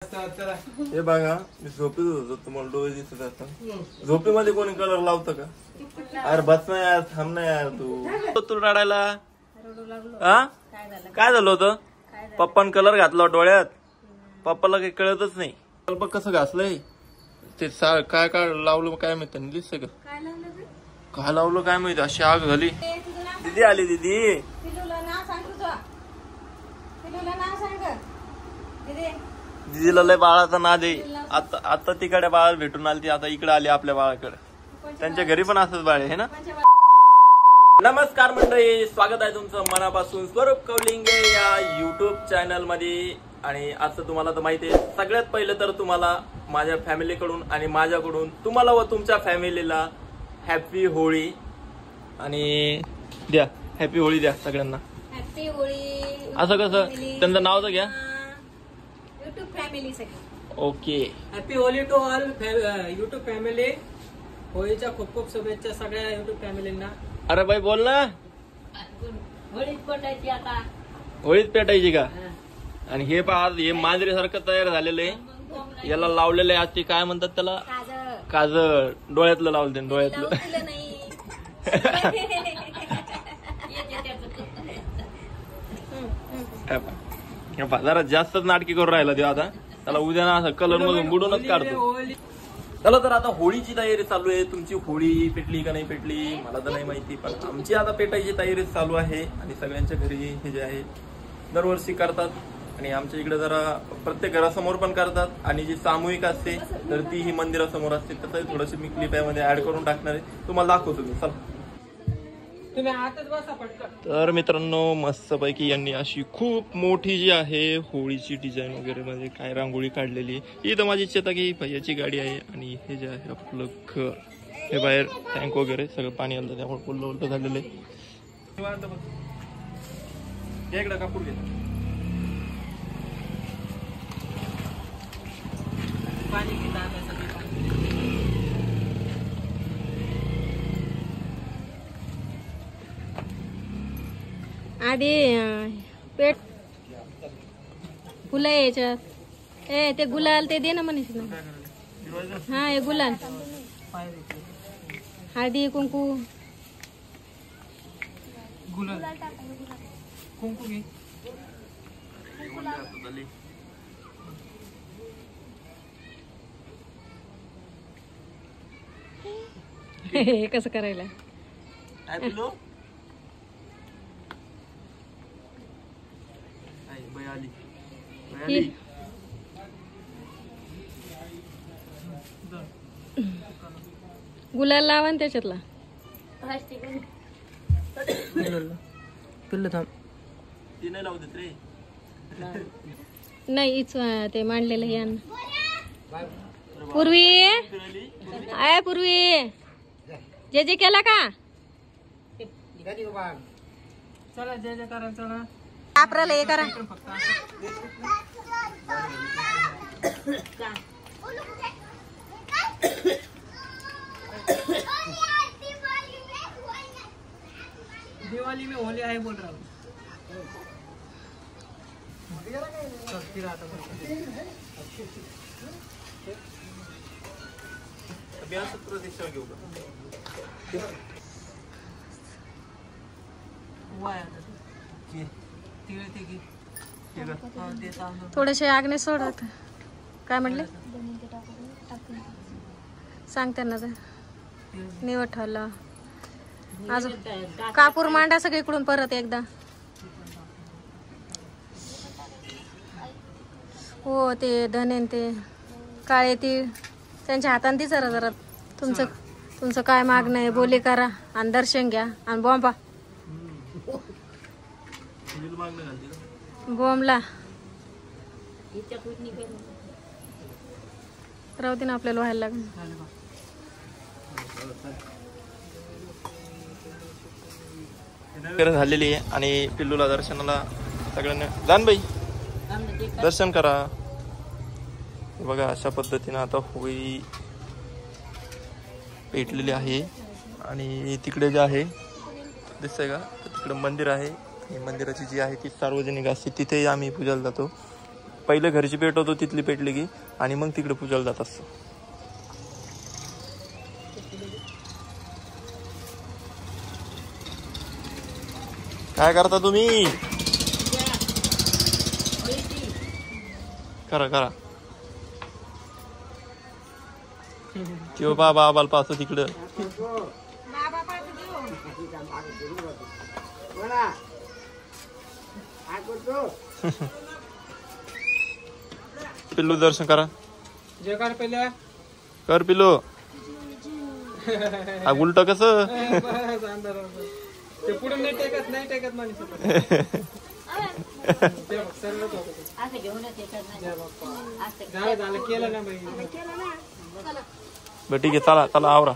हे बघा मी झोपेत होतो, तुम्हाला डोळे दिसत असतात. झोपेमध्ये कोणी कलर लावतं का? अरे बस ना यार, थांब ना यार. तू रडायला हा काय झालं होतं? पप्पान कलर घातला डोळ्यात. पप्पाला काही कळतच नाही. बघ कसं घासलंय ते. काय काय लावलं काय माहिती, दिसत का काय लावलं काय माहिती. अशी आग झाली. दीदी आली. दीदी दीदीला लय बाळाचा नाद आहे. आता तिकडे बाळा भेटून आली ती, आता इकडे आली आपल्या बाळाकडे. त्यांच्या घरी पण असंच बाळ आहे ना. नमस्कार मंडळी, स्वागत आहे तुमचं मनापासून स्वरूप कौलिंगे या युट्यूब चॅनल मध्ये. आणि असं तुम्हाला तर माहिती आहे, सगळ्यात पहिलं तर तुम्हाला माझ्या फॅमिलीकडून आणि माझ्याकडून तुम्हाला व तुमच्या फॅमिलीला हॅपी होळी. आणि द्या हॅपी होळी द्या सगळ्यांना. हॅपी होळी. असं कसं त्यांचं नाव तर घ्या. युट्यूब फॅमिली सगळी. Okay, happy Holi to all YouTube family. होळीच्या खूप खूप शुभेच्छा सगळ्या युट्यूब फॅमिलींना. अरे बाई बोल ना. होळीत पेटायची आता. होळीत पेटायची का? आणि हे पहा, हे मांजरीसारखं तयार झालेलं आहे. याला लावलेलं आहे. आज ते काय म्हणतात त्याला? काजळ. डोळ्यातलं लावलं डोळ्यातलं. जरा जास्तच नाटकी करून राहिला ते. आता त्याला उद्या ना असं कलर मधून बुडूनच काढतो. चला तर आता होळीची तयारी चालू आहे. तुमची होळी पेटली का नाही पेटली मला तर नाही माहिती, पण आमची आता पेटायची तयारी चालू आहे. आणि सगळ्यांच्या घरी हे जे आहे दरवर्षी करतात. आणि आमच्या इकडे जरा प्रत्येक घरासमोर पण करतात. आणि जी सामूहिक असते तर ती ही मंदिरासमोर असते. तसं थोडंसं मी क्लिप यामध्ये ऍड करून टाकणार आहे, तुम्हाला दाखवतो मी. चला तुम्ही आताच बसा पटकन. तर मित्रांनो, मस्तपैकी यांनी अशी खूप मोठी जी आहे होळीची डिझाईन वगैरे म्हणजे काय रांगोळी काढलेली आहे. इथं माझी इच्छा की भैयाची गाडी आहे. आणि हे जे आहे आपलं घर, हे बाहेर टँक वगैरे सगळं पाणी आलं त्यामुळे ओलं ओलं झालेलं आहे. इकडं कापूर घे. पाणी घेता आधी पेट फुलं याच्यात. ए ते गुलाल ते दे ना म्हणेस ना. हा हे गुलाल, हळदी कुंकू. गुलाल कुंकू घे. हे कसं करायला? गुलाल लावा त्याच्यातला. पिल्लू थांब. ती नाही लावू देत रे. नाही इच ते मांडलेलं हे अन्न. पूर्वी आय पूर्वी जे जे केला का? चला जय जय करा. चला आपल्याला हे करा. दिवाली में होली आहे बोल रहा हूँ. घेऊ थोडेसे आग्ने सोडत. काय म्हणले सांग त्यांना. निवड ठेवला अजून कापूर मांडा सगळीकडून परत एकदा. हो ते धने ते काळे तीळ त्यांच्या हाताने ती जरा जरा. तुमचं काय मागणं आहे बोली करा आणि दर्शन घ्या. आणि बॉम्बा बॉम्बला राहू दे ना, आपल्याला व्हायला लागेल. झालेली आहे. आणि पिल्लूला दर्शनाला सगळ्यांना जाण बाई दर्शन करा. बघा अशा पद्धतीने आता होळी पेटलेली आहे. आणि तिकडे जे आहे दिसतंय का, तिकडे मंदिर आहे. मंदिराची जी आहे ती सार्वजनिक असते, तिथे आम्ही पूजाला जातो. पहिले घरची पेटवतो तिथली पेटली की आणि मग तिकडे पूजाला जात असतो. काय करता तुम्ही? करा करा. त्यो बाबा आबाल पाहतो तिकडं. पिल्लू दर्शन करा. जे कर पहिल्या कर पिल्लू. हा उलट कसं ते पुढे नाही टेकत माणूस झालं केलं ना बाई. बरं ठीक आहे चला चला आवरा.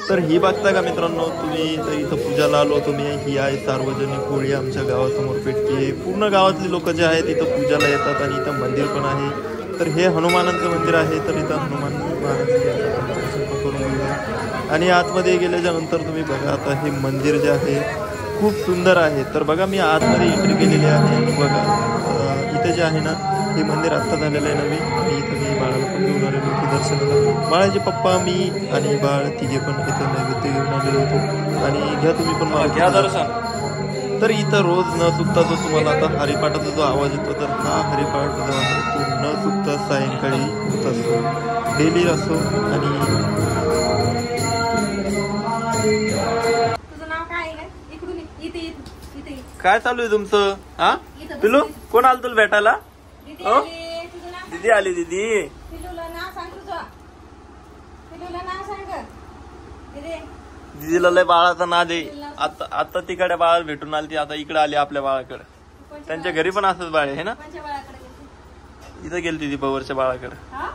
तर ही बघता का मित्रांनो तुम्ही, तर इथं पूजाला आलो तुम्ही. ही आहे सार्वजनिक होळी आमच्या गावासमोर पेटती आहे. पूर्ण गावातली लोक जे आहेत इथं पूजाला येतात आणि इथं मंदिर पण आहे. तर हे हनुमानांचं मंदिर आहे. तर इथं हनुमान महाराज करून घेऊया आणि आतमध्ये गेल्याच्या नंतर तुम्ही बघा आता हे मंदिर जे आहे खूप सुंदर आहे. तर बघा मी आतमध्ये एंट्री केलेली आहे. बघा इथे जे आहे ना हे मंदिर आत्ता झालेलं आहे नवीन आणि इथं मी बाळाला पण घेऊन आलेलो होतो दर्शनाला. बाळाचे पप्पा मी आणि बाळ तिघे पण इथं नैवेद्य घेऊन आलेलो होतो. आणि घ्या तुम्ही पण घ्या दर्शन. तर इथं रोज न चुकता जो तुम्हाला आता हरिपाठाचा जो आवाज येतो तर हा हरिपाठ जो आहे तो न चुकता सायंकाळी होत असतो. डेली असो. आणि काय चालू आहे तुमचं? हा पिलू कोण आलं तुला भेटायला? दीदी आली. दीदी दीदीला लय बाळाचा नाद आहे. आता तिकडे बाळाला भेटून आली ती आता इकडे आली आपल्या बाळाकडे. त्यांच्या घरी पण असंच बाळ आहे ना. इथं गेली तिथे पवरच्या बाळाकडे. हा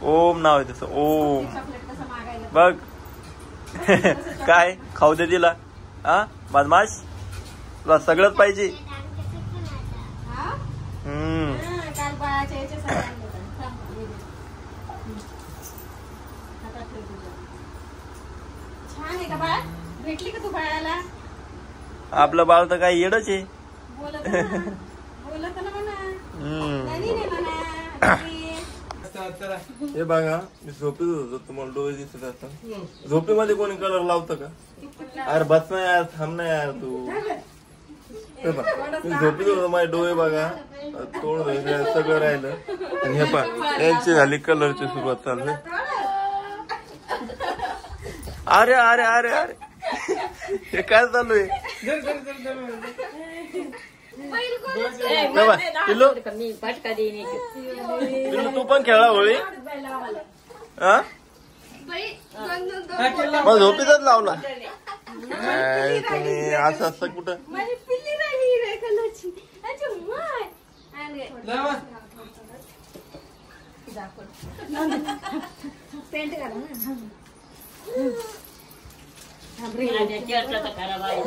ओम नाव आहे त्याचं. ओम बघ काय खाऊ दे तिला. हा बदमाश तुला सगळंच पाहिजे. भेटली का तू बाळाला? आपलं बाळ तर काय येडच आहे. हे बघा मी झोपेत होतो तुम्हाला डोळे दिसत असतात. झोपेमध्ये कोणी कलर लावतं का? अरे बस ना यार थांब ना यार तू. मी झोपेत होतो माझे डोळे बघा तोड सगळं राहिलं. आणि हे पण यांची झाली कलरची सुरुवात चालू. अरे अरे अरे अरे हे काय चालू आहे? पिल्लू पिल्लू तू पण खेळा होळी. हा मग झोपेतच लावला. तुम्ही असं असं कुठं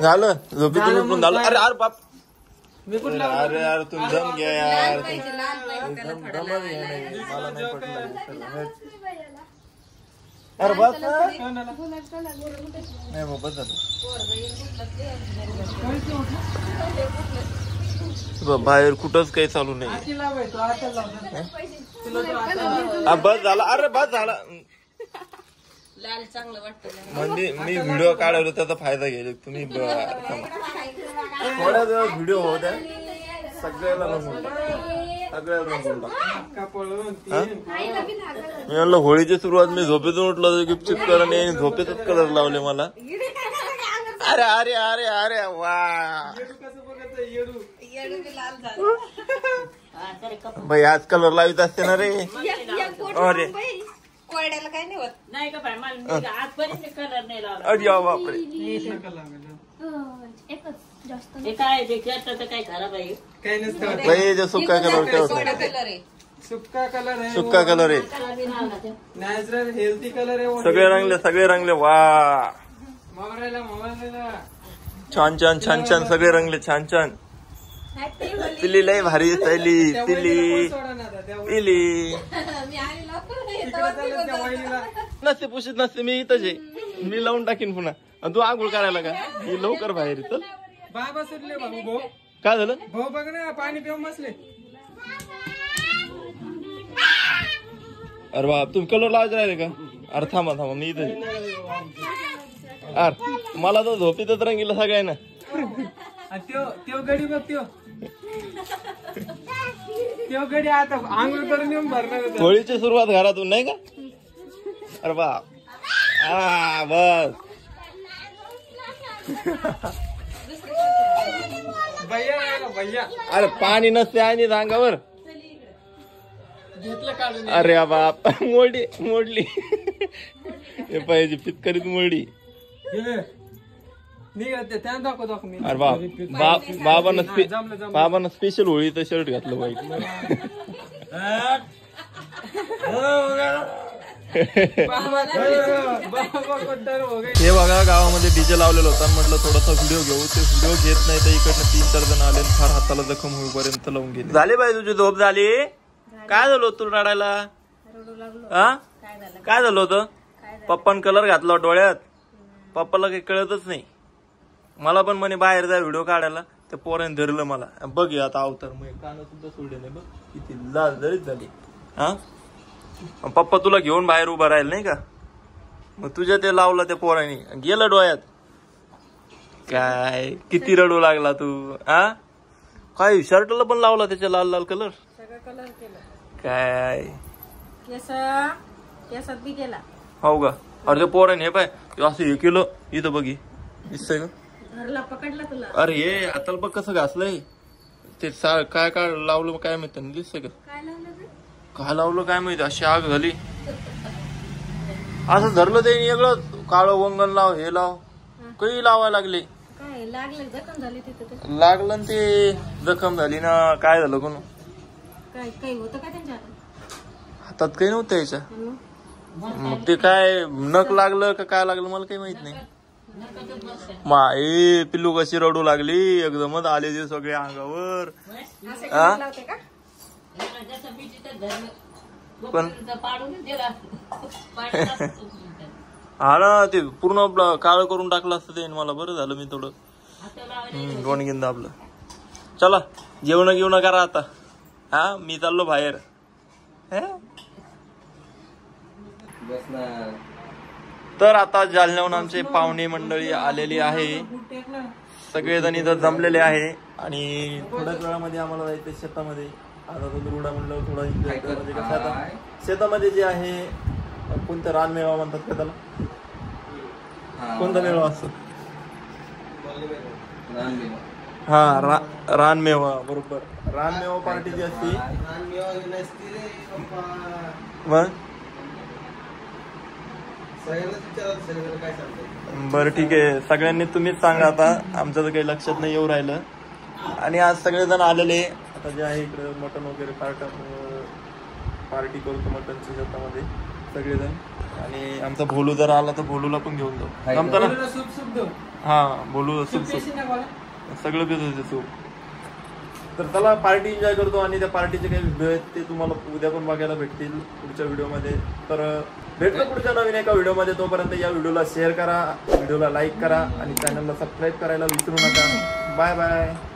झालं झोपेतून उठून झालं. अरे अरे बाप अरे यार तुम्ही दम घ्या यार. मला नाही पटलं. अरे बस नाही बाबा झालं. बाहेर कुठंच काही चालू नाही. बस झाला. अरे बस झाला. लाल चांगलं वाटतं म्हणजे मी व्हिडिओ काढवलो त्याचा फायदा घ्यायला तुम्ही. थोड्या दिवस व्हिडिओ हो द्या. सगळ्याला मी म्हणलं होळीची सुरुवात मी झोपेतून उठलो गिपचिप करा आणि झोपेतच कलर लावले मला. अरे अरे अरे अरे वा भाई आज कलर लावित असते ना रे. अरे कोरड्याला काय नाही होत. नाही का आजपर्यंत कलर नाही लावला. अरे बापरे काय काय खराब आहे काही नसतं. सुक्का कलर सुक्का कलर आहे. सुक्का कलर आहे. नॅचरल हेल्थी कलर आहे. सगळे रंगले वा. मोगऱ्याला छान छान छान छान सगळे रंगले छान छान. पिली लय भारी दिसली पिली पिली नसते पुशीत नसते मी इथंच आहे मी लावून टाकीन पुन्हा आणि तू आंघोळ करायला का मी लवकर बाहेर चल बाबा सुटले भाऊ भाऊ काय झालं भाऊ बघ ना पाणी पिऊन बसले अरे बाप तुम्ही कलर लावायचं राहिले का अरे थांबा थांबा मी इथं अरे मला तर झोपेतच रंगीला सगळ्यांना त्यो गडी बघ त्यो गडी आता आंघोळ करून येऊन भरणार होता. होळीची सुरुवात घरातून नाही का अरे बाप हा बस भैया अरे पाणी नसते आणि अंगावर घेतलं काढून अरे बाप मोडली हे पाहिजे पितकरीत मोडली त्यानं दाखव मी अरे बाबानं स्पेशल होळीचं शर्ट घातलं पाहिजे हे बघा गावामध्ये डीजे लावलेलं होतं म्हटलं थोडासा व्हिडिओ घेऊ ते व्हिडिओ घेत नाही तर इकडनं 3-4 जण आले फार हाताला जखम होईपर्यंत लावून गेले झाले बाई तुझी झोप झाली काय झालं होतं तुला रडायला हा काय झालं होतं पप्पान कलर घातला डोळ्यात पप्पाला काही कळतच नाही मला पण म्हणे बाहेर जा व्हिडिओ काढायला त्या पोराने धरलं मला बघ आता अवतार मग कान सुद्धा सोडले नाही बघ किती लाल जरीच झाली हा पप्पा तुला घेऊन बाहेर उभा राहील नाही का मग तुझ्या ते लावलं त्या पोराने गेलं डोळ्यात काय किती रडू लागला तू हा काय शर्टला पण लावला त्याच्या लाल लाल कलर कलर केलं काय केसात बी केला हो का अरे ते पोराने हे पाय असं हे केलं इथं बघी दिसतंय का घरला पकडला तुला अरे हे आता बघ कसं घासलंय ते काय काय लावलं काय माहित दिसतंय का काय लावलं काय लावलं काय माहिती अशी आग झाली असं धरलं ते वेगळं काळं वंगण लाव हे लाव काही लावायला लागले काय लागलं जखम झाली तिथं लागलं ना ते जखम झाली ना काय झालं कोण काय काही होतं का त्यांच्या हातात काही नव्हतं याच्या मग ते काय नख लागलं का काय लागलं मला काही माहित नाही माई पिल्लू कशी रडू लागली एकदमच आले ते सगळे अंगावर पण हा ना ते पूर्ण काळ करून टाकलं असतं ते मला बरं झालं मी थोडं गोणगिंद आपलं चला जेवण घेऊन करा आता हा मी चाललो बाहेर तर आता जालन्याहून आमचे पाहुणे मंडळी आलेली आहे सगळेजण इथं जमलेले आहे आणि थोड्याच वेळामध्ये आम्हाला जायचं शेतामध्ये आता तो रुडा म्हणलं थोडा एन्जॉय म्हणजे कसं आता शेतामध्ये जे आहे कोणतं रानमेवा म्हणतात का त्याला कोणता मेवा असतो हा रानमेवा बरोबर रानमेवा पार्टी जी असते मग बरं ठीक आहे सगळ्यांनी तुम्हीच सांगा आता आमचं तर काही लक्षात नाही येऊ राहिलं आणि आज सगळेजण आलेले आता जे आहे इकडे मटन वगैरे पार्टी करतो मटनच्या शेतामध्ये सगळेजण आणि आमचा भोलू जर आला तर भोलूला पण घेऊन जाऊ जमता ना हा भोलू सूप सगळं पित होते सूप तर चला पार्टी एन्जॉय करतो आणि त्या पार्टीचे काही व्हिडिओ आहेत ते तुम्हाला उद्या पण बघायला भेटतील पुढच्या व्हिडिओमध्ये तर भेटलो पुढच्या नवीन एका व्हिडिओमध्ये तोपर्यंत या व्हिडिओला शेअर करा व्हिडिओला लाईक करा आणि चॅनलला सबस्क्राईब करायला विसरू नका बाय बाय